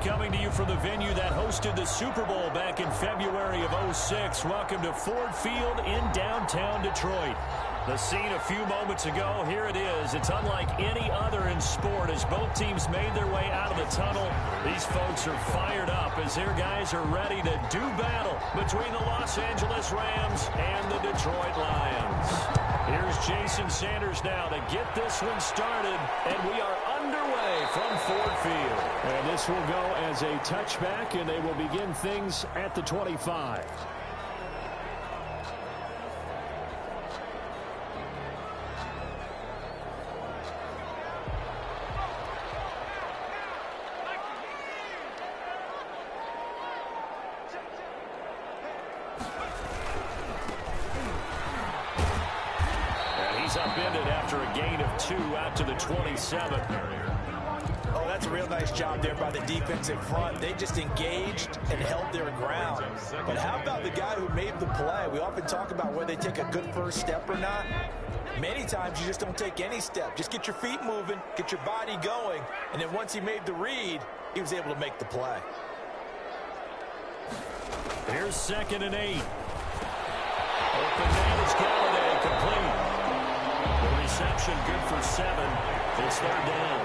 Coming to you from the venue that hosted the Super Bowl back in February of '06. Welcome to Ford Field in downtown Detroit. The scene a few moments ago, here it is. It's unlike any other in sport as both teams made their way out of the tunnel. These folks are fired up as their guys are ready to do battle between the Los Angeles Rams and the Detroit Lions. Here's Jason Sanders now to get this one started, and we are underway from Ford Field. And this will go as a touchback, and they will begin things at the 25. Upended after a gain of 2 out to the 27. Oh, that's a real nice job there by the defensive front. They just engaged and held their ground. But how about the guy who made the play? We often talk about whether they take a good first step or not. Many times you just don't take any step. Just get your feet moving, get your body going, and then once he made the read, he was able to make the play. Here's 2nd and 8. Open man is Galladay, complete. The reception good for 7. It's 3rd down.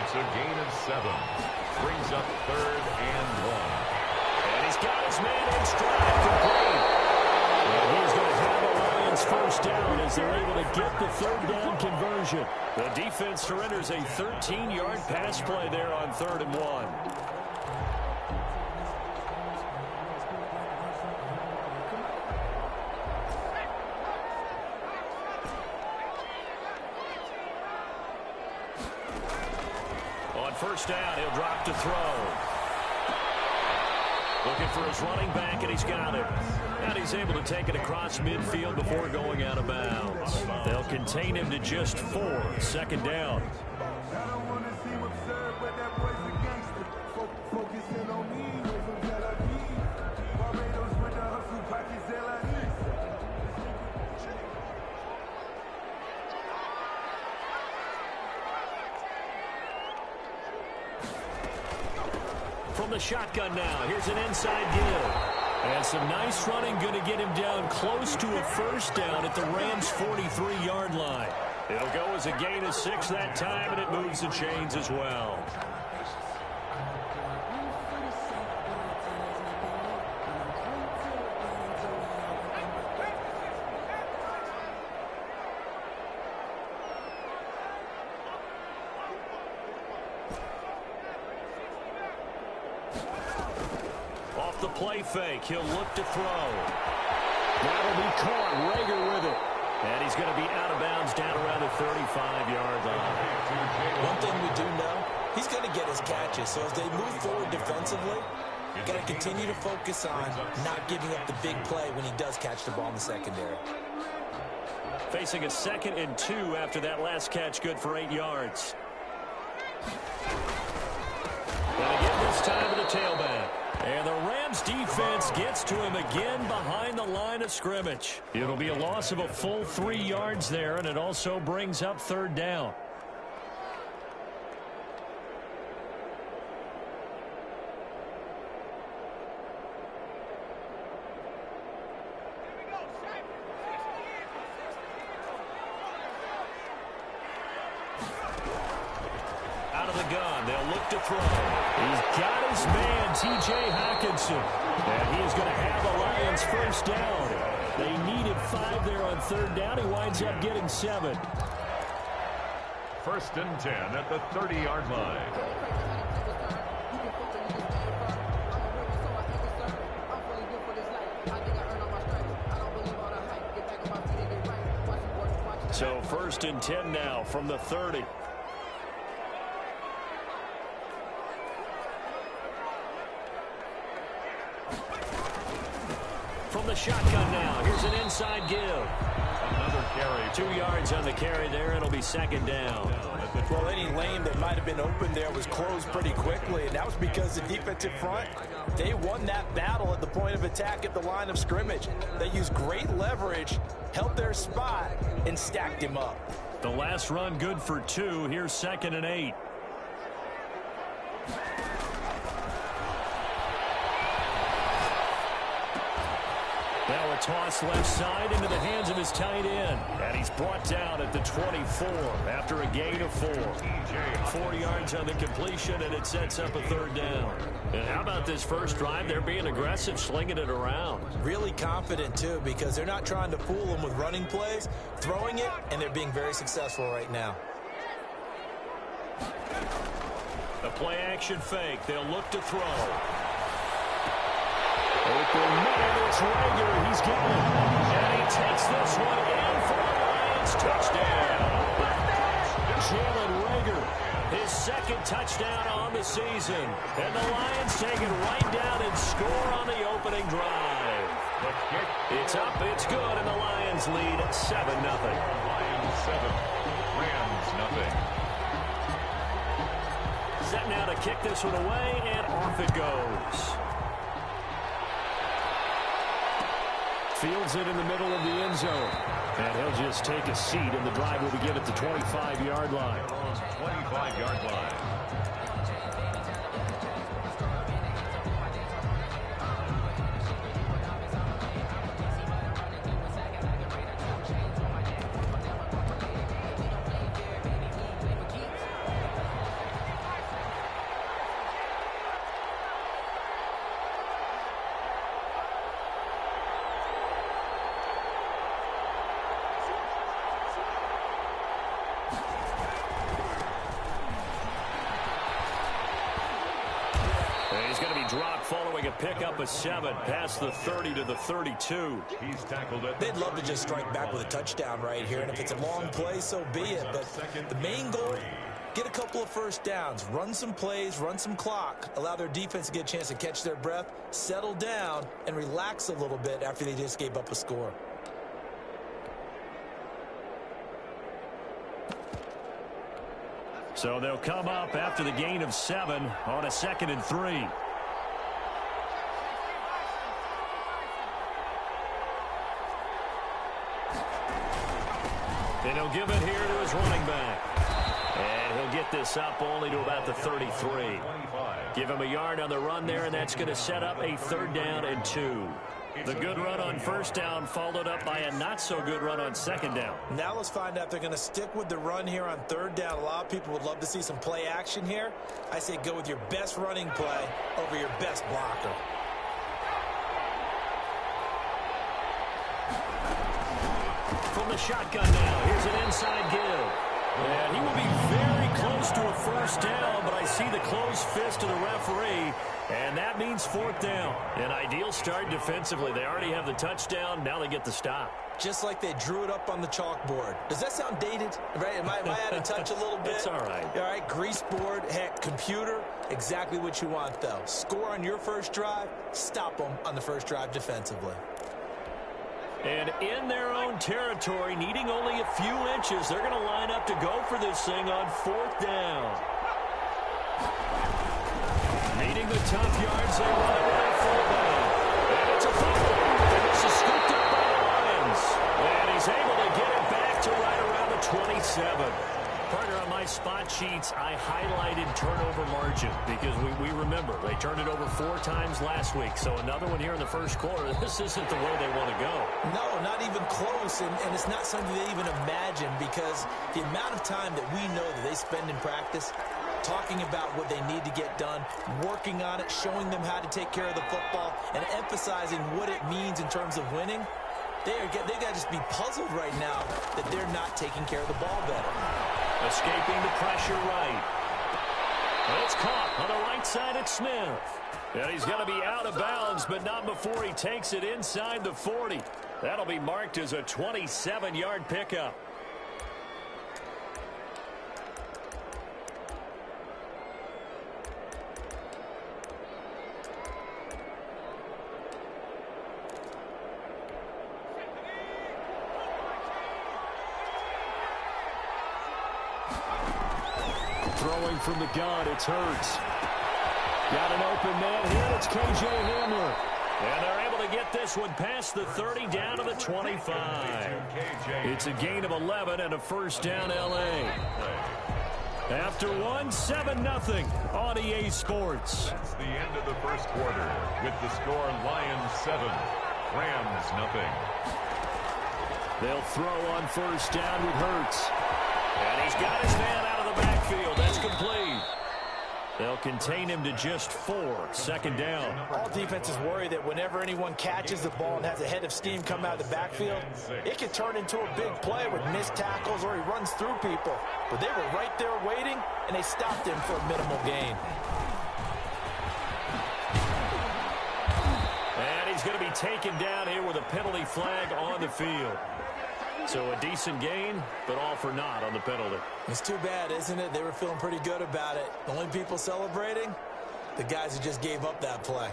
It's a gain of 7. Brings up 3rd and 1. And he's got his man in stride, complete. And he's going to have the Lions first down as they're able to get the 3rd down conversion. The defense surrenders a 13-yard pass play there on 3rd and 1. First down, he'll drop to throw. Looking for his running back, and he's got it. And he's able to take it across midfield before going out of bounds. They'll contain him to just 4. 2nd down. From the shotgun now, here's an inside give. And some nice running, going to get him down close to a first down at the Rams' 43-yard line. It'll go as a gain of 6 that time, and it moves the chains as well. The play fake. He'll look to throw. That'll be caught. Rager with it. And he's going to be out of bounds down around the 35-yard line. One thing we do know, he's going to get his catches. So as they move forward defensively, you got to continue to focus on not giving up the big play when he does catch the ball in the secondary. Facing a 2nd and 2 after that last catch, good for 8 yards. And again this time to the tailback. And the Rams defense gets to him again behind the line of scrimmage. It'll be a loss of a full 3 yards there, and it also brings up 3rd down. Out of the gun, they'll look to throw. He's got his man, T.J. Hockenson. And he is going to have the Lions first down. They needed 5 there on 3rd down. He winds up getting 7. 1st and 10 at the 30-yard line. So 1st and 10 now from the 30. From the shotgun now, here's an inside give. Another carry. 2 yards on the carry there. It'll be 2nd down. Well, any lane that might have been open there was closed pretty quickly, and that was because the defensive front, they won that battle at the point of attack at the line of scrimmage. They used great leverage, held their spot, and stacked him up. The last run good for 2. Here's 2nd and 8. Now a toss left side into the hands of his tight end. And he's brought down at the 24 after a gain of 4. 4 yards on the completion, and it sets up a third down. And how about this first drive? They're being aggressive, slinging it around. Really confident, too, because they're not trying to fool them with running plays, throwing it, and they're being very successful right now. A play-action fake. They'll look to throw. Open man, it's Rager. He's got it. And he takes this one in for the Lions. Touchdown. Jalen Rager, his second touchdown on the season. And the Lions take it right down and score on the opening drive. It's up, it's good, and the Lions lead 7-0. Lions 7, Rams nothing. Set now to kick this one away, and off it goes. Fields it in the middle of the end zone. And he'll just take a seat, and the drive will begin at the 25-yard line. 25-yard line. Drop following a pickup of 7 past the 30 to the 32. He's tackled it. They'd love to just strike back with a touchdown right here, and if it's a long play, so be it. But the main goal, get a couple of first downs, run some plays, run some clock, allow their defense to get a chance to catch their breath, settle down, and relax a little bit after they just gave up a score. So they'll come up after the gain of 7 on a 2nd and 3. And he'll give it here to his running back. And he'll get this up only to about the 33. Give him a yard on the run there, and that's going to set up a 3rd down and 2. The good run on 1st down followed up by a not-so-good run on 2nd down. Now let's find out if they're going to stick with the run here on 3rd down. A lot of people would love to see some play action here. I say go with your best running play over your best blocker. From the shotgun now, here's an inside give. And he will be very close to a 1st down, but I see the closed fist of the referee, and that means 4th down. An ideal start defensively. They already have the touchdown. Now they get the stop. Just like they drew it up on the chalkboard. Does that sound dated? Right? Am I out of touch a little bit? It's all right. All right, grease board, heck, computer, exactly what you want, though. Score on your first drive, stop them on the first drive defensively. And in their own territory, needing only a few inches, they're going to line up to go for this thing on 4th down. Needing the tough yards, they run it with a fullback. And it's a fumble. And this is scooped up by the Lions. And he's able to get it back to right around the 27. Partner, on my spot sheets, I highlighted turnover margin because we remember they turned it over 4 times last week. So another one here in the first quarter. This isn't the way they want to go. No, not even close, and it's not something they even imagine because the amount of time that we know that they spend in practice talking about what they need to get done, working on it, showing them how to take care of the football, and emphasizing what it means in terms of winning. They got to just be puzzled right now that they're not taking care of the ball better. Escaping the pressure right. And it's caught on the right side at Smith. And he's going to be out of bounds, but not before he takes it inside the 40. That'll be marked as a 27-yard pickup. Throwing from the gun, it's Hurts. Got an open man here, it's K.J. Hamler. And they're able to get this one past the 30 down to the 25. It's a gain of 11 and a 1st down L.A. After one, 7-0 on EA Sports. That's the end of the first quarter with the score Lions 7, Rams 0. They'll throw on first down with Hurts. And he's got his man out of the backfield. That's complete. They'll contain him to just 4. Second down. All defenses worry that whenever anyone catches the ball and has a head of steam come out of the backfield, it can turn into a big play with missed tackles or he runs through people. But they were right there waiting, and they stopped him for a minimal gain. And he's going to be taken down here with a penalty flag on the field. So a decent gain, but all for naught on the penalty. It's too bad, isn't it? They were feeling pretty good about it. The only people celebrating, the guys who just gave up that play.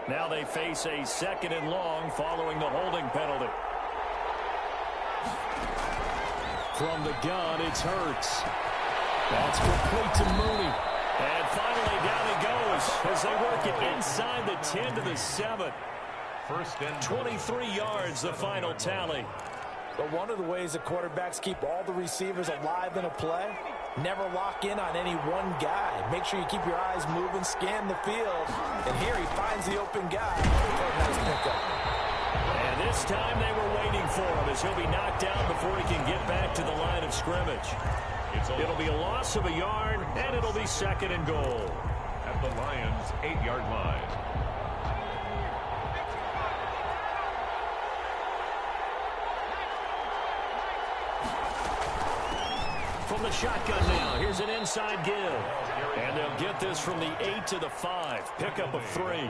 Now they face a 2nd and long following the holding penalty. From the gun, it's Hurts. That's complete to Mooney. And finally down he goes as they work it inside the 10 to the 7. First and 23 yards, the final tally. But one of the ways that quarterbacks keep all the receivers alive in a play, never lock in on any one guy. Make sure you keep your eyes moving, scan the field. And here he finds the open guy. Nice pickup. And this time they were waiting for him as he'll be knocked down before he can get back to the line of scrimmage. It'll be a loss of a yard, and it'll be 2nd and goal. At the Lions' 8-yard line. From the shotgun now, here's an inside give. And they'll get this from the 8 to the 5. Pickup of 3.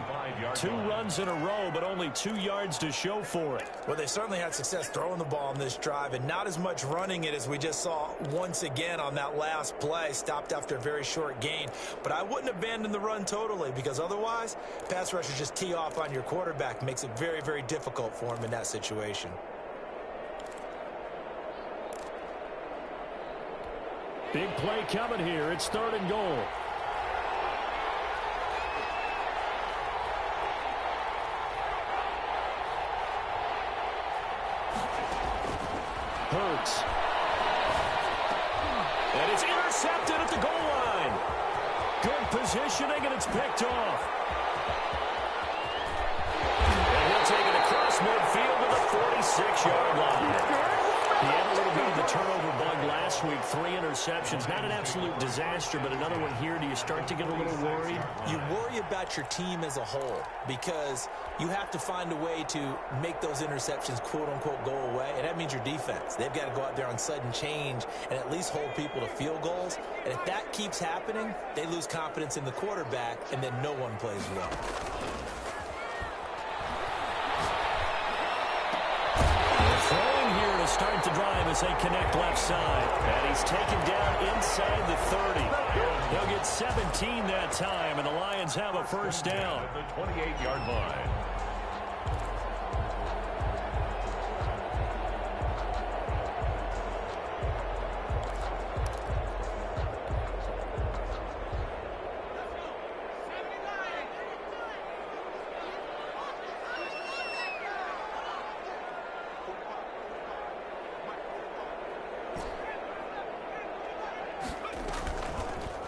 2 runs in a row, but only 2 yards to show for it. Well, they certainly had success throwing the ball on this drive, and not as much running it as we just saw once again on that last play. Stopped after a very short gain. But I wouldn't abandon the run totally, because otherwise, pass rushers just tee off on your quarterback. Makes it very, very difficult for him in that situation. Big play coming here. It's 3rd and goal. Hurts. And it's intercepted at the goal line. Good positioning, and it's picked off. And he'll take it across midfield to the 46-yard line. He had a little bit of the turnover bug last week. 3 interceptions. Not an absolute disaster, but another one here. Do you start to get a little worried? You worry about your team as a whole because you have to find a way to make those interceptions, quote-unquote, go away. And that means your defense. They've got to go out there on sudden change and at least hold people to field goals. And if that keeps happening, they lose confidence in the quarterback, and then no one plays well. Start to drive as they connect left side. And he's taken down inside the 30. They'll get 17 that time, and the Lions have a first down. At the 28-yard line.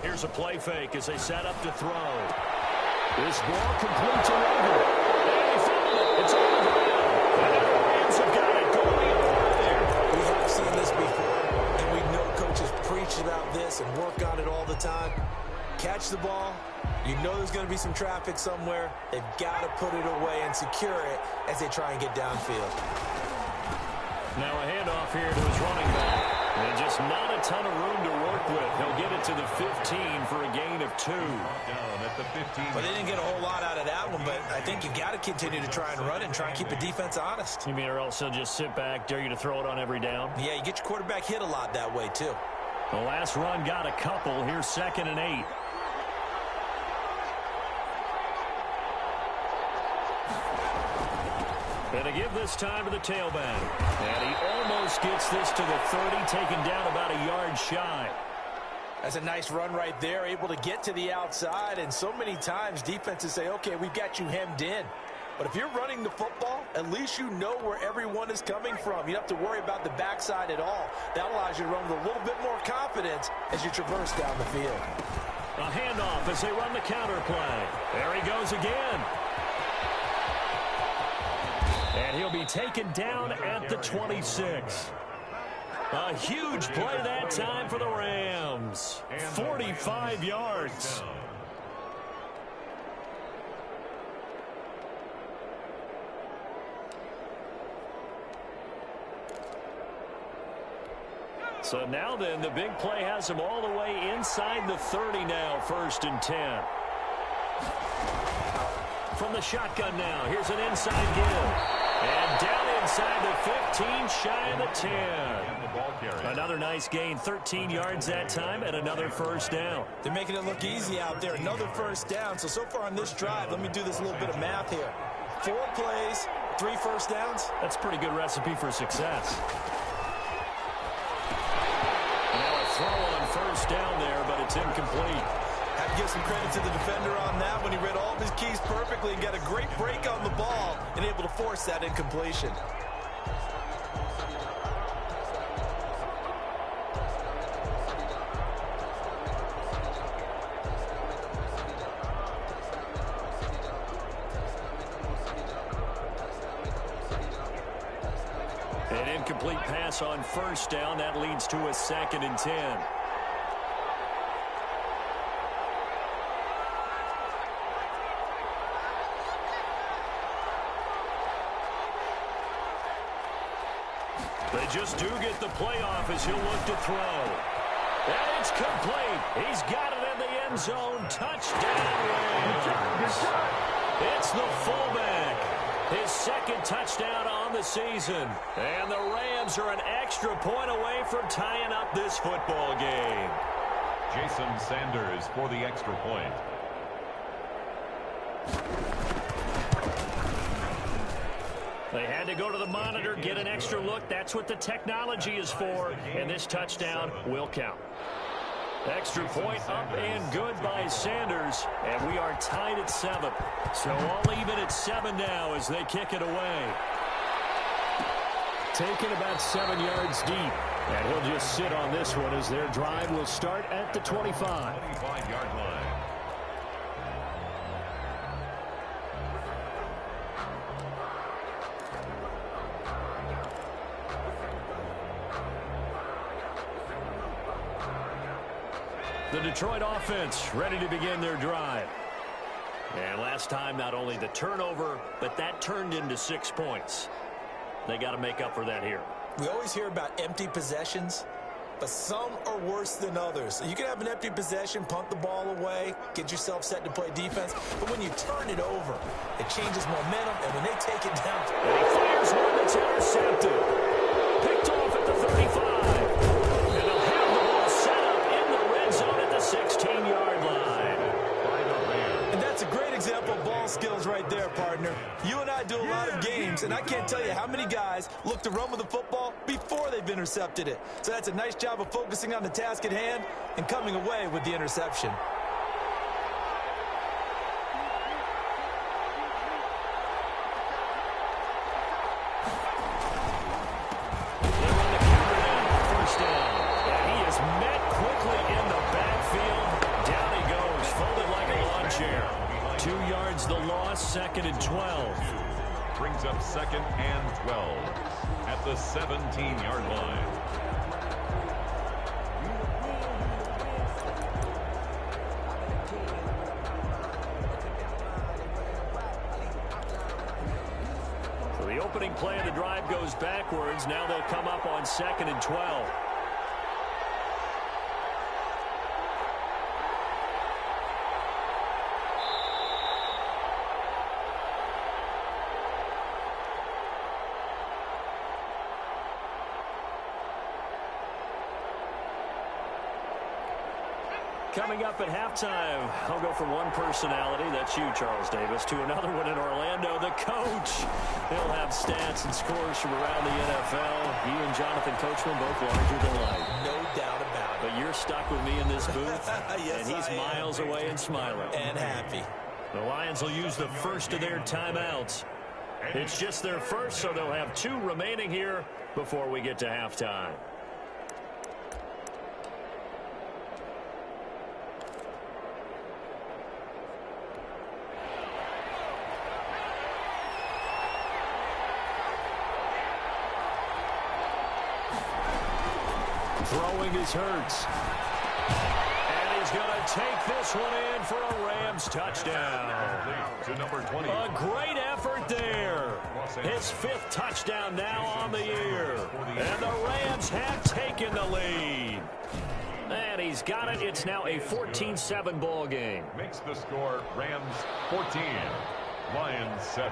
Here's a play fake as they set up to throw. This ball complete to Roger. And he found it. It's on the ground. And the Lions have got it going over there. We have seen this before, and we know coaches preach about this and work on it all the time. Catch the ball. You know there's going to be some traffic somewhere. They've got to put it away and secure it as they try and get downfield. Now a handoff here to his running back. And just not a ton of room to work with. He'll get it to the 15 for a gain of 2. Down at the 15. But they didn't get a whole lot out of that one, but I think you've got to continue to try and run and try and keep the defense honest. You mean or else he'll just sit back, dare you to throw it on every down? Yeah, you get your quarterback hit a lot that way, too. The last run got a couple. Here's 2nd and 8. And to give this time to the tailback. And he almost gets this to the 30, taken down about a yard shy. That's a nice run right there, able to get to the outside. And so many times defenses say, okay, we've got you hemmed in. But if you're running the football, at least you know where everyone is coming from. You don't have to worry about the backside at all. That allows you to run with a little bit more confidence as you traverse down the field. A handoff as they run the counter play. There he goes again. And he'll be taken down at the 26. A huge play that time for the Rams. 45 yards. So now then, the big play has him all the way inside the 30 now, 1st and 10. From the shotgun now, here's an inside give. And down inside the 15, shy of the 10. Another nice gain, 13 yards that time, and another 1st down. They're making it look easy out there. Another 1st down. So far on this drive, let me do this little bit of math here. 4 plays, 3 1st downs. That's a pretty good recipe for success. Now a throw on 1st down there, but it's incomplete. Have to give some credit to the defender on that when he read all of his keys perfectly and got a great break on the ball and able to force that incompletion. An incomplete pass on 1st down. That leads to a 2nd and 10. They just do get the playoff as he'll look to throw. And it's complete. He's got it in the end zone. Touchdown, Rams. It's the fullback. His 2nd touchdown on the season. And the Rams are an extra point away from tying up this football game. Jason Sanders for the extra point. They had to go to the monitor, get an extra look. That's what the technology is for. And this touchdown will count. Extra point up and good by Sanders. And we are tied at 7. So all even at 7 now as they kick it away. Taken about 7 yards deep. And he'll just sit on this one as their drive will start at the 25. 25-yard line. The Detroit offense ready to begin their drive. And last time, not only the turnover, but that turned into 6 points. They got to make up for that here. We always hear about empty possessions, but some are worse than others. You can have an empty possession, punt the ball away, get yourself set to play defense, but when you turn it over, it changes momentum, and when they take it down... And he fires one that's intercepted. Picked off at the 35. And they'll have the ball set up in the red zone at the 16-yard line. And that's a great example of ball skills right there, partner. You and I do a lot of games, and I can't tell you how many guys look to run with the football before they've intercepted it. So that's a nice job of focusing on the task at hand and coming away with the interception. Second and 12. Brings up 2nd and 12 at the 17-yard line. So the opening play of the drive goes backwards. Now they'll come up on 2nd and 12. Coming up at halftime, I'll go from one personality, that's you, Charles Davis, to another one in Orlando, the coach. He'll have stats and scores from around the NFL. He and Jonathan Coachman both larger than life. No doubt about it. But you're stuck with me in this booth, yes, and he's miles away and smiling. And happy. The Lions will use the first of their timeouts. It's just their first, so they'll have 2 remaining here before we get to halftime. Throwing is Hurts. And he's going to take this one in for a Rams touchdown. To number 20. A great effort there. His 5th touchdown now on the year. And the Rams have taken the lead. And he's got it. It's now a 14-7 ball game. Makes the score Rams 14, Lions 7.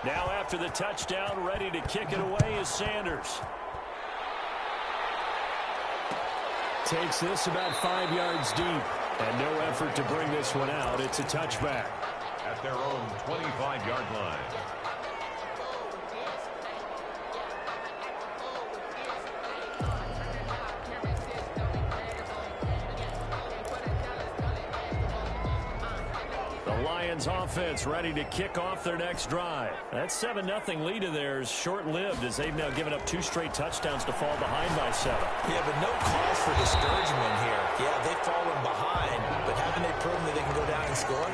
Now after the touchdown, ready to kick it away is Sanders. Takes this about 5 yards deep. And no effort to bring this one out. It's a touchback. At their own 25-yard line. Lions offense ready to kick off their next drive. That 7-0 lead of theirs short-lived as they've now given up 2 straight touchdowns to fall behind by 7. Yeah, but no cause for discouragement here. Yeah, they've fallen behind, but haven't they proven that they can go down and score?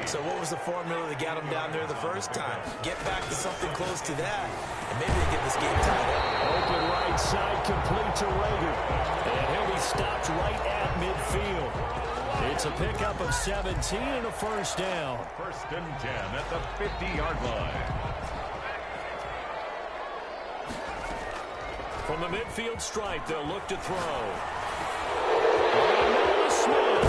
So what was the formula that got them down there the first time? Get back to something close to that, and maybe they get this game tied up. Open right side, complete to Rager. And he'll be stopped right at midfield. It's a pickup of 17 and a first down. First and 10 at the 50-yard line. From the midfield stripe, they'll look to throw. Smith.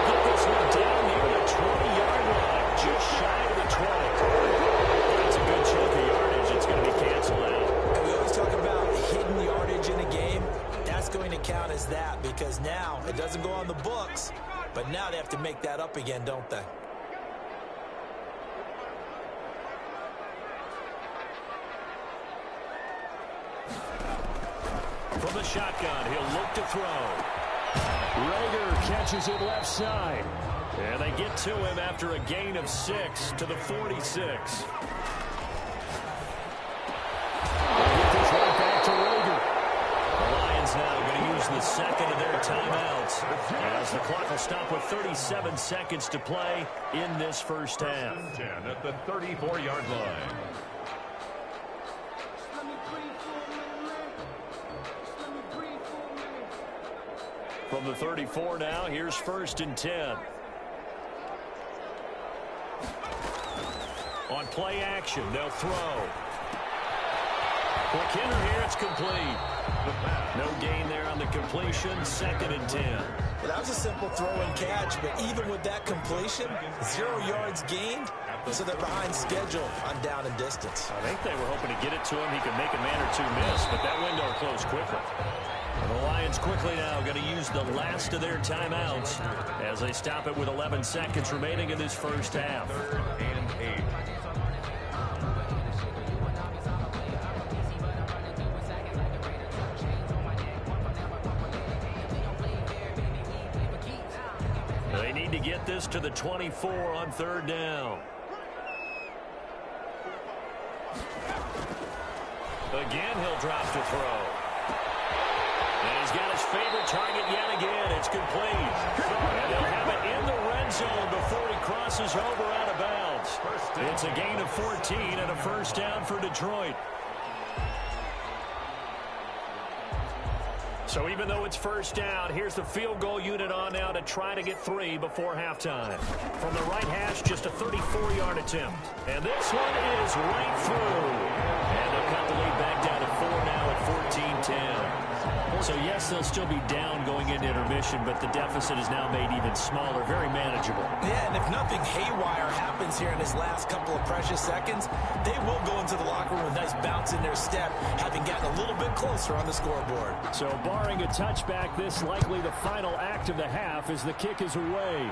Put this one down near the 20-yard line, just shy of the 20. That's a good chunk of yardage. It's going to be canceled out. And we always talk about hidden yardage in a game. That's going to count as that because now it doesn't go on the books, but now they have to make that up again, don't they? From the shotgun, he'll look to throw. Rager catches it left side. And they get to him after a gain of 6 to the 46. Get this right back to Rager. The Lions now going to use the second of their timeouts as the clock will stop with 37 seconds to play in this first half. 10 at the 34-yard line. From the 34 now, here's first and 10. On play action, they'll throw. Quick hitter here, it's complete. No gain there on the completion, second and 10. Well, that was a simple throw and catch, but even with that completion, 0 yards gained, so they're behind schedule on down and distance. I think they were hoping to get it to him. He could make a man or two miss, but that window closed quickly. And the Lions quickly now going to use the last of their timeouts as they stop it with 11 seconds remaining in this first half. 3rd and 8. They need to get this to the 24 on 3rd down. Again, he'll drop to throw. And he's got his favorite target yet again. It's complete. And they'll have it in the red zone before he crosses over out of bounds. It's a gain of 14 and a first down for Detroit. So even though it's first down, here's the field goal unit on now to try to get 3 before halftime. From the right hash, just a 34-yard attempt. And this one is right through. And they'll cut the lead back down to 4 now at 14-10. So, yeah, Yes, they'll still be down going into intermission, but the deficit is now made even smaller, very manageable. Yeah, and if nothing haywire happens here in this last couple of precious seconds, they will go into the locker room with a nice bounce in their step, having gotten a little bit closer on the scoreboard. So barring a touchback, this likely the final act of the half as the kick is away.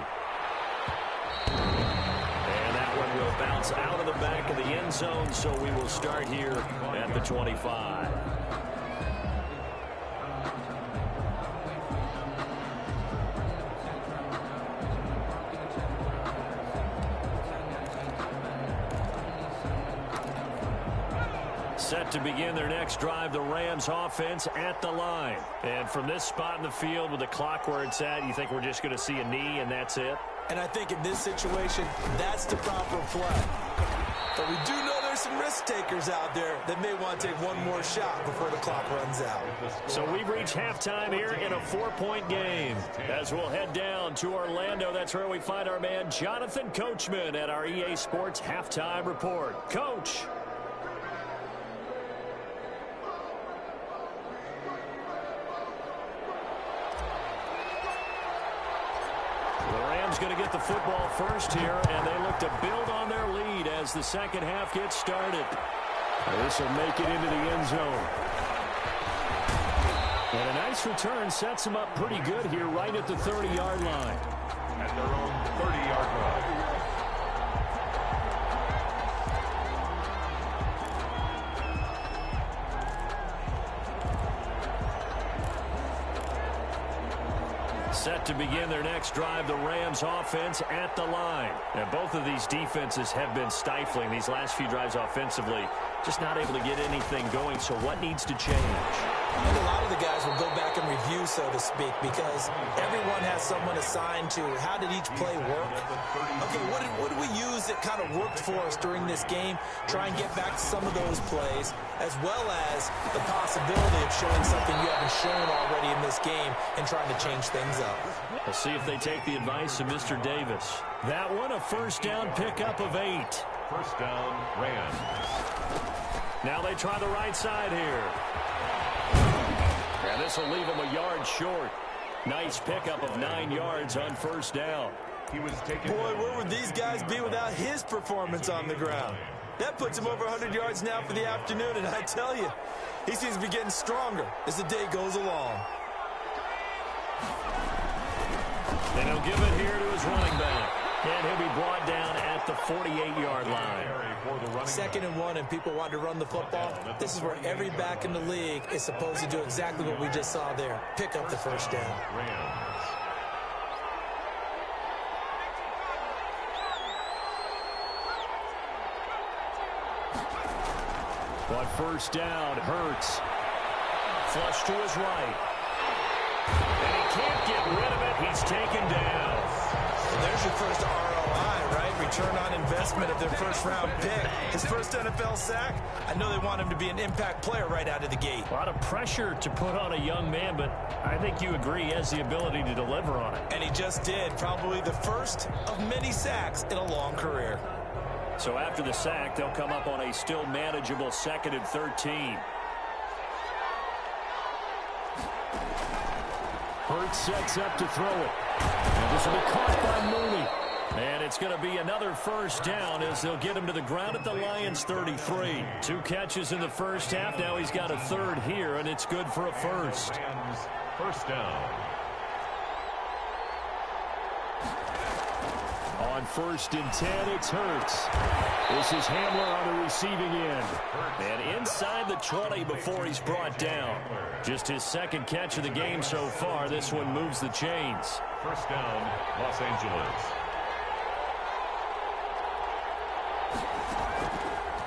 And that one will bounce out of the back of the end zone, so we will start here at the 25. Set to begin their next drive, the Rams offense at the line. And from this spot in the field with the clock where it's at, you think we're just going to see a knee and that's it? And I think in this situation, that's the proper play. But we do know there's some risk takers out there that may want to take one more shot before the clock runs out. So we've reached halftime here in a 4-point game. As we'll head down to Orlando, that's where we find our man Jonathan Coachman at our EA Sports Halftime Report. Coach. Going to get the football first here, and they look to build on their lead as the second half gets started. This will make it into the end zone. And a nice return sets them up pretty good here right at the 30-yard line. At their own 30-yard line. Set to begin their next drive, the Rams offense at the line. And both of these defenses have been stifling these last few drives offensively. Just not able to get anything going, so what needs to change? I think a lot of the guys will go back and review, so to speak, because everyone has someone assigned to how did each play work. Okay, what did we use that kind of worked for us during this game? Try and get back to some of those plays, as well as the possibility of showing something you haven't shown already in this game and trying to change things up. We'll see if they take the advice of Mr. Davis. That one, a first down pickup of 8. First down, Rams. Now they try the right side here. And this will leave him a yard short. Nice pickup of 9 yards on first down. He was taken. Boy, where would these guys be without his performance on the ground? That puts him over 100 yards now for the afternoon, and I tell you, he seems to be getting stronger as the day goes along. And he'll give it here to his running back. And he'll be brought down at the 48-yard line. Second and 1, and people want to run the football. This is where every back in the league is supposed to do exactly what we just saw there. Pick up the first down. But first down, Hurts. Flush to his right. And he can't get rid of it. He's taken down. Well, there's your first ROI, right? Return on investment of their first-round pick. His first NFL sack. I know they want him to be an impact player right out of the gate. A lot of pressure to put on a young man, but I think you agree he has the ability to deliver on it. And he just did. Probably the first of many sacks in a long career. So after the sack, they'll come up on a still manageable 2nd and 13. Hurts sets up to throw it. And this will be caught by Mooney. And it's going to be another first down as they'll get him to the ground at the Lions' 33. 2 catches in the first half. Now he's got a third here, and it's good for a first. Rams, first down. On 1st and 10, it's Hurts. This is Hamler on the receiving end. And inside the 20 before he's brought down. Just his 2nd catch of the game so far. This one moves the chains. First down, Los Angeles.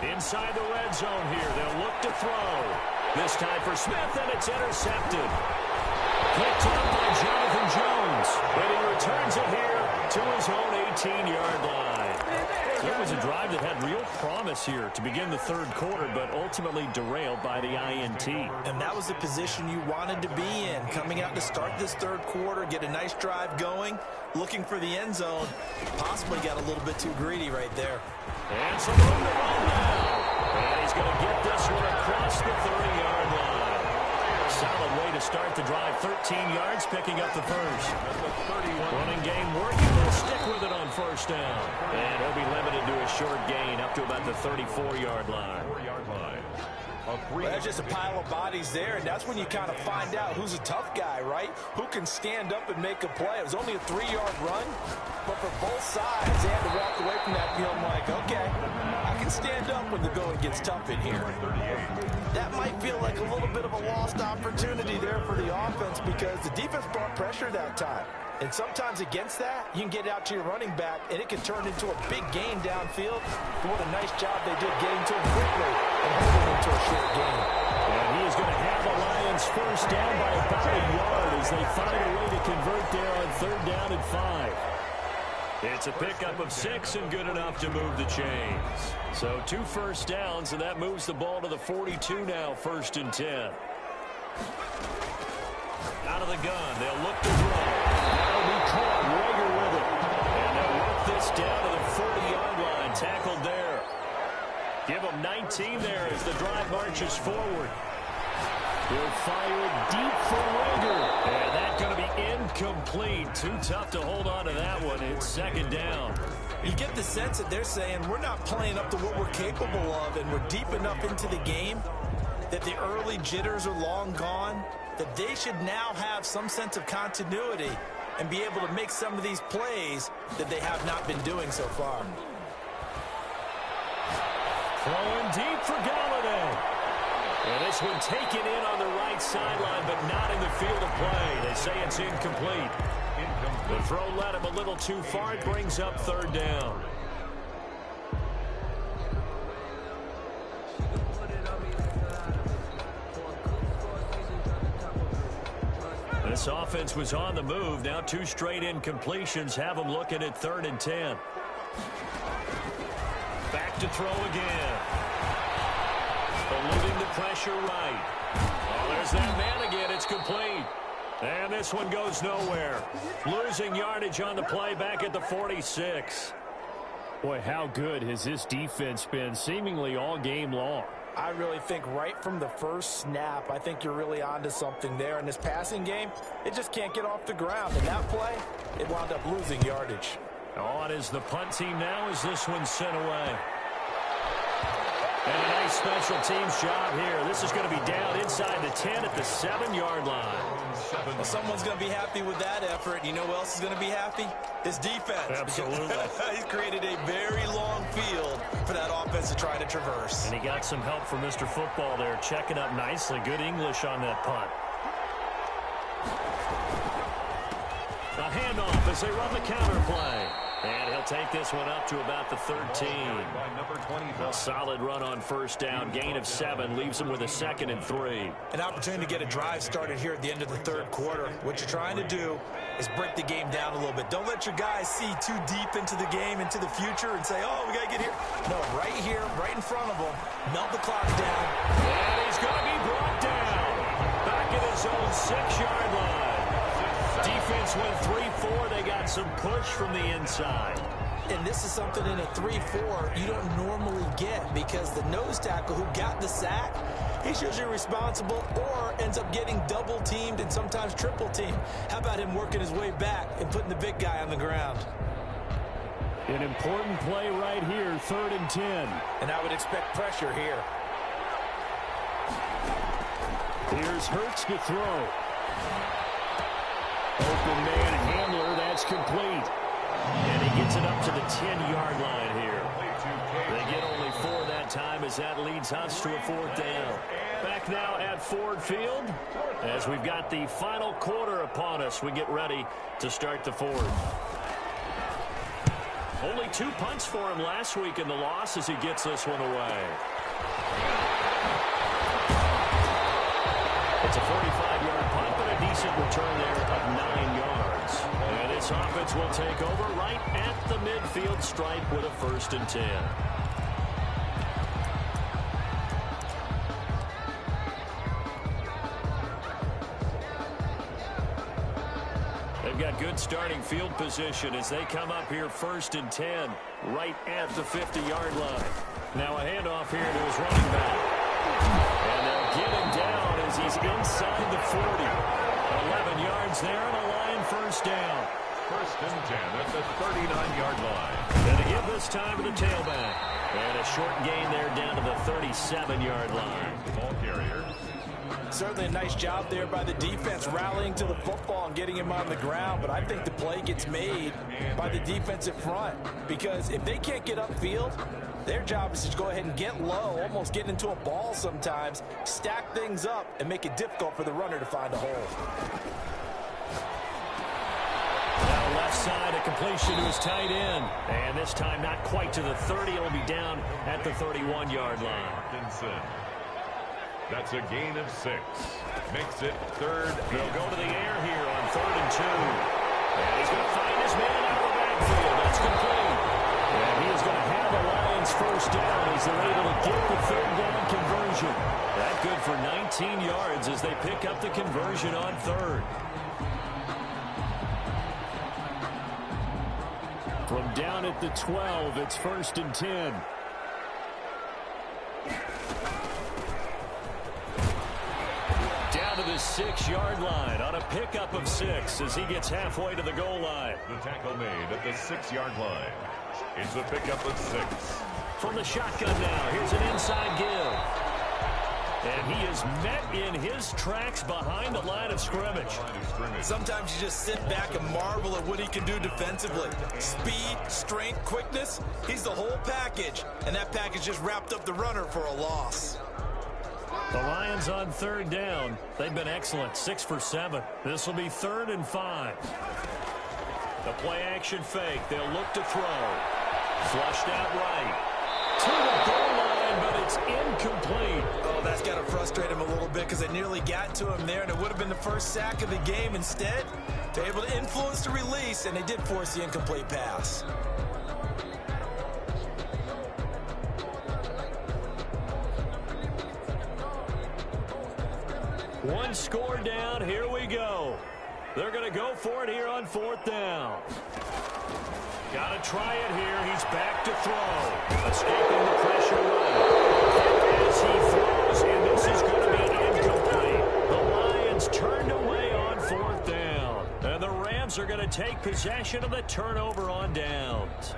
Inside the red zone here. They'll look to throw. This time for Smith, and it's intercepted. Picked up by Jonathan Jones. And he returns it here to his own 18-yard line. It was a drive that had real promise here to begin the 3rd quarter, but ultimately derailed by the INT. And that was the position you wanted to be in. Coming out to start this 3rd quarter, get a nice drive going, looking for the end zone. Possibly got a little bit too greedy right there. And some room to run now. And he's going to get this one across the 30-yard line. solid way to start the drive. 13 yards, picking up the first. Running game working. They'll stick with it on first down. And he'll be limited to a short gain up to about the 34-yard line. Well, there's just a pile of bodies there, and that's when you kind of find out who's a tough guy, right? Who can stand up and make a play. It was only a 3-yard run, but for both sides, they had to walk away from that feeling like, okay, I can stand up when the going gets tough in here. That might feel like a little bit of a lost opportunity there for the offense because the defense brought pressure that time. And sometimes against that, you can get out to your running back, and it can turn into a big gain downfield. But what a nice job they did getting to him quickly and holding him to a short gain. And he is going to have the Lions first down by about a yard as they find a way to convert there on 3rd down and 5. It's a pickup of 6 and good enough to move the chains. So 2 first downs, and that moves the ball to the 42 now, 1st and 10. Out of the gun, they'll look to throw. That'll be caught. Rager with it. And they'll work this down to the 40-yard line. Tackled there. Give them 19 there as the drive marches forward. He'll fire it deep for Rager. And that's going to be incomplete. Too tough to hold on to that one. It's 2nd down. You get the sense that they're saying we're not playing up to what we're capable of, and we're deep enough into the game that the early jitters are long gone, that they should now have some sense of continuity and be able to make some of these plays that they have not been doing so far. Throwing deep for Galladay. And this one taken in on the right sideline, but not in the field of play. They say it's incomplete. The throw led him a little too far. It brings up 3rd down. This offense was on the move. Now 2 straight incompletions have them looking at 3rd and 10. Back to throw again. Eluding the pressure right. Oh, there's that man again. It's complete. And this one goes nowhere. Losing yardage on the play back at the 46. Boy, how good has this defense been seemingly all game long? I really think right from the first snap, I think you're really onto something there. In this passing game, it just can't get off the ground. And that play, it wound up losing yardage. On is the punt team now as this one's sent away. And a nice special teams job here. This is going to be down inside the 10 at the 7-yard line. Well, someone's going to be happy with that effort. You know who else is going to be happy? His defense. Absolutely. He's created a very long field for that offense to try to traverse. And he got some help from Mr. Football there, checking up nicely. Good English on that punt. A handoff as they run the counter play. And he'll take this one up to about the 13. A solid run on first down. Gain of 7 leaves him with a 2nd and 3. An opportunity to get a drive started here at the end of the 3rd quarter. What you're trying to do is break the game down a little bit. Don't let your guys see too deep into the game, into the future, and say, oh, we got to get here. No, right here, right in front of them. Melt the clock down. And he's going to be brought down. Back at his own 6-yard line. Defense went 3-4. They got some push from the inside. And this is something in a 3-4 you don't normally get because the nose tackle who got the sack, he's usually responsible or ends up getting double-teamed and sometimes triple-teamed. How about him working his way back and putting the big guy on the ground? An important play right here, 3rd and 10. And I would expect pressure here. Here's Hurts to throw. Open man handler, that's complete. And he gets it up to the 10-yard line here. They get only 4 that time as that leads us to a 4th down. Back now at Ford Field as we've got the final quarter upon us. We get ready to start the 4th. Only 2 punts for him last week in the loss as he gets this one away. It's a 45-yard punt, but a decent return there of 9 yards. And this offense will take over right at the midfield stripe with a 1st and 10. They've got good starting field position as they come up here 1st and 10 right at the 50-yard line. Now a handoff here to his running back. And they'll get him down as he's inside the 40. 11 yards there and a Lion first down. First and 10 at the 39-yard line. Going to give this time to the tailback. And a short gain there down to the 37-yard line. Ball carrier. Certainly a nice job there by the defense rallying to the football and getting him on the ground, but I think the play gets made by the defensive front because if they can't get upfield, their job is to go ahead and get low, almost get into a ball sometimes, stack things up, and make it difficult for the runner to find a hole. Now left side, a completion to his tight end. And this time not quite to the 30. It'll be down at the 31-yard line. Hawkinson. That's a gain of 6. Makes it third. They'll go to the air here on 3rd and 2. And he's going to find his man out of the backfield. That's complete. And he is going to have the Lions first down as they're able to get the 3rd down conversion. That good for 19 yards as they pick up the conversion on 3rd. From down at the 12, it's 1st and 10. Down to the 6-yard line on a pickup of 6 as he gets halfway to the goal line. The tackle made at the 6-yard line. It's a pickup of 6. From the shotgun now, here's an inside give. And he is met in his tracks behind the line of scrimmage. Sometimes you just sit back and marvel at what he can do defensively. Speed, strength, quickness, he's the whole package. And that package just wrapped up the runner for a loss. The Lions on 3rd down. They've been excellent, 6 for 7. This will be 3rd and 5. The play action fake. They'll look to throw. Flushed out right. To the goal line, but it's incomplete. Oh, that's got to frustrate him a little bit because they nearly got to him there, and it would have been the first sack of the game. Instead, they're able to influence the release, and they did force the incomplete pass. One score down. Here we go. They're going to go for it here on 4th down. Got to try it here. He's back to throw. Escaping the pressure right. As he throws, and this is going to be incomplete. The Lions turned away on 4th down. And the Rams are going to take possession of the turnover on downs.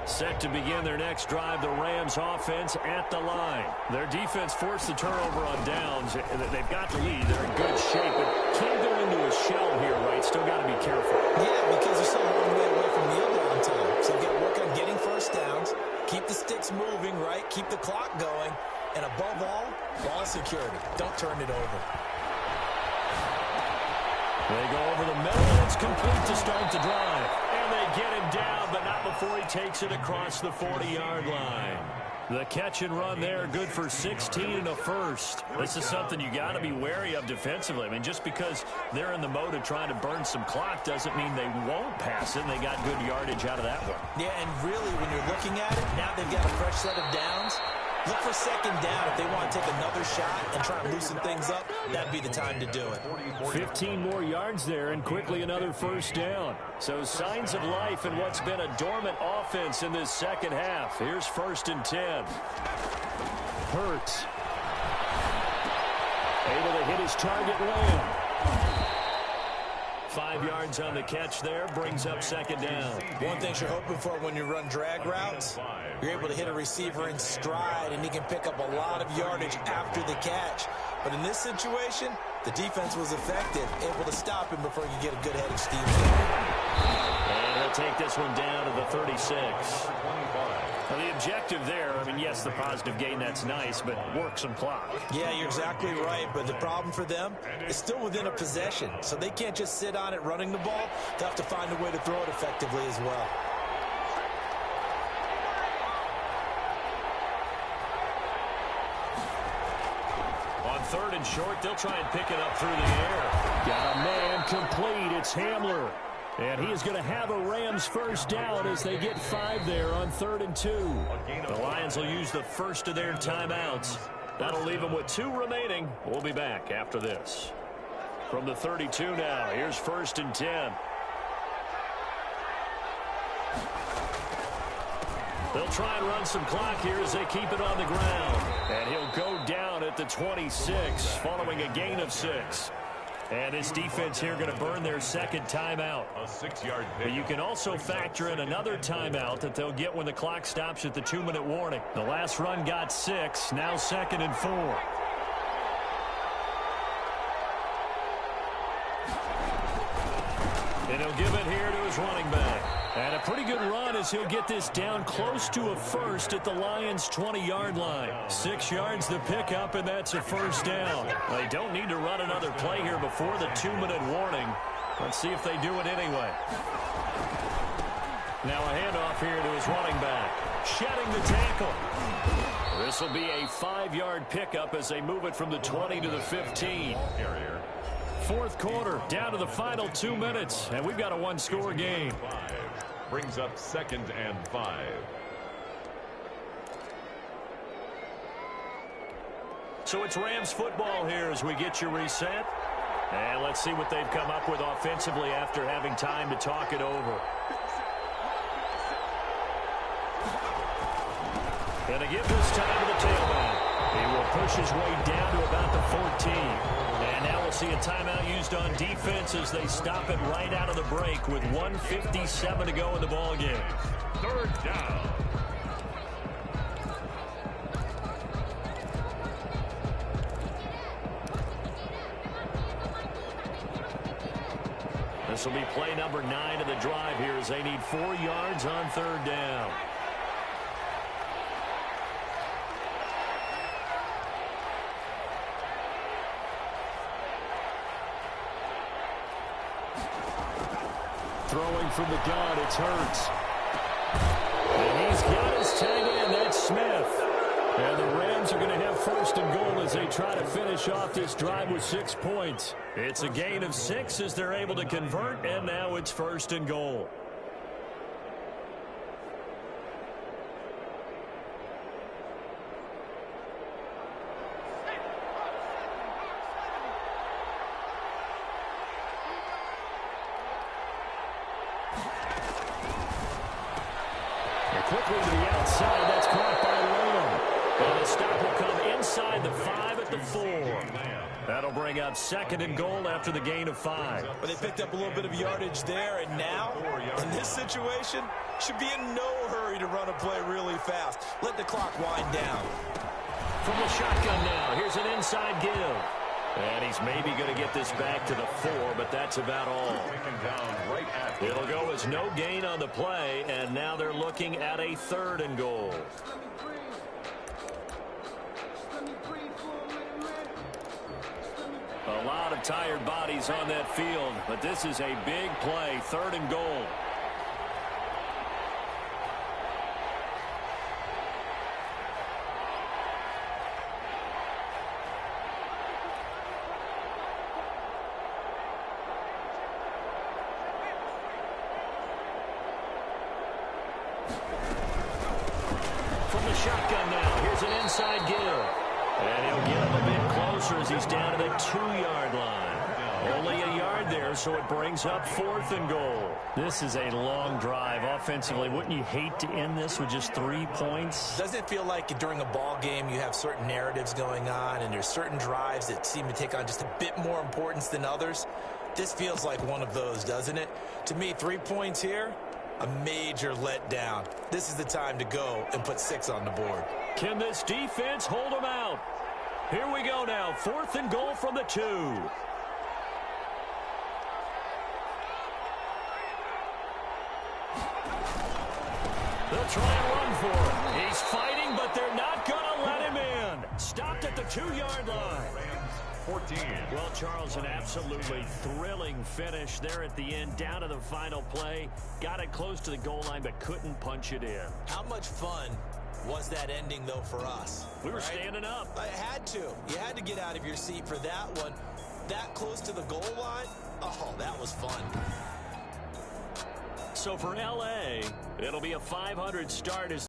Set to begin their next drive, the Rams offense at the line. Their defense forced the turnover on downs. They've got the lead. They're in good shape, but can't go into a shell here, right? Still got to be careful. Yeah, because they're so long way away from the other on time. So you've got to work on getting first downs, keep the sticks moving, right? Keep the clock going, and above all, ball security. Don't turn it over. They go over the middle, and it's complete to start the drive. And they get him down, but not before he takes it across the 40-yard line. The catch and run there, good for 16 and a first. This is something you got to be wary of defensively. I mean, just because they're in the mode of trying to burn some clock doesn't mean they won't pass it, and they got good yardage out of that one. Yeah, and really, when you're looking at it, now they've got a fresh set of downs. Look for 2nd down. If they want to take another shot and try and loosen things up, that'd be the time to do it. 15 more yards there and quickly another first down. So signs of life in what's been a dormant offense in this second half. Here's 1st and 10. Hurts. Able to hit his target Lamb. 5 yards on the catch there, brings up 2nd down. One thing you're hoping for when you run drag routes, you're able to hit a receiver in stride, and he can pick up a lot of yardage after the catch. But in this situation, the defense was effective, able to stop him before he could get a good head of steam. And he'll take this one down to the 36. Now, the objective there, I mean, yes, the positive gain, that's nice, but work some clock. Yeah, you're exactly right, but the problem for them is still within a possession, so they can't just sit on it running the ball. They have to find a way to throw it effectively as well. On 3rd and short, they'll try and pick it up through the air. Got a man complete. It's Hamler. And he is going to have a Rams first down as they get 5 there on 3rd and 2. The Lions will use the first of their timeouts. That'll leave them with 2 remaining. We'll be back after this. From the 32 now, here's 1st and 10. They'll try and run some clock here as they keep it on the ground. And he'll go down at the 26 following a gain of 6. And this defense here going to burn their second timeout. A 6-yard But you can also factor in another timeout that they'll get when the clock stops at the 2-minute warning. The last run got 6, now 2nd and 4. And he'll give it here to his running back. And a pretty good run as he'll get this down close to a first at the Lions' 20-yard line. 6 yards the pickup, and that's a first down. They don't need to run another play here before the 2-minute warning. Let's see if they do it anyway. Now a handoff here to his running back. Shedding the tackle. This will be a 5-yard pickup as they move it from the 20 to the 15. Fourth quarter, down to the final 2 minutes, and we've got a 1-score game. Brings up 2nd and 5. So it's Rams football here as we get you reset. And let's see what they've come up with offensively after having time to talk it over. And to give this time to the tailback. He will push his way down to about the 14. And now we'll see a timeout used on defense as they stop it right out of the break with 1:57 to go in the ballgame. 3rd down. This will be play number 9 of the drive here as they need 4 yards on 3rd down. Throwing from the gun, it's Hurts. And he's got his tag in, that's Smith. And the Rams are going to have 1st and goal as they try to finish off this drive with 6 points. It's a gain of 6 as they're able to convert, and now it's 1st and goal. Quickly to the outside, that's caught by Lamb. And the stop will come inside the 5 at the 4. That'll bring up 2nd and goal after the gain of 5. But they picked up a little bit of yardage there, and now, in this situation, should be in no hurry to run a play really fast. Let the clock wind down. From the shotgun now, here's an inside give. And he's maybe going to get this back to the 4, but that's about all. It'll go as no gain on the play, and now they're looking at a 3rd and goal. A lot of tired bodies on that field, but this is a big play, 3rd and goal. From the shotgun now, here's an inside give. And he'll get him a bit closer as he's down to the 2-yard line. Only a yard there, so it brings up 4th and goal. This is a long drive offensively. Wouldn't you hate to end this with just 3 points? Doesn't it feel like during a ball game you have certain narratives going on and there's certain drives that seem to take on just a bit more importance than others? This feels like one of those, doesn't it? To me, 3 points here, a major letdown. This is the time to go and put 6 on the board. Can this defense hold them out? Here we go now, 4th and goal from the 2. They'll try and run for it. He's fighting, but they're not going to let him in. Stopped at the 2-yard line. 14. Well, Charles, an absolutely thrilling finish there at the end, down to the final play. Got it close to the goal line, but couldn't punch it in. How much fun was that ending, though, for us? We were standing up. I had to. You had to get out of your seat for that one. That close to the goal line? Oh, that was fun. So for L.A., it'll be a 500 start as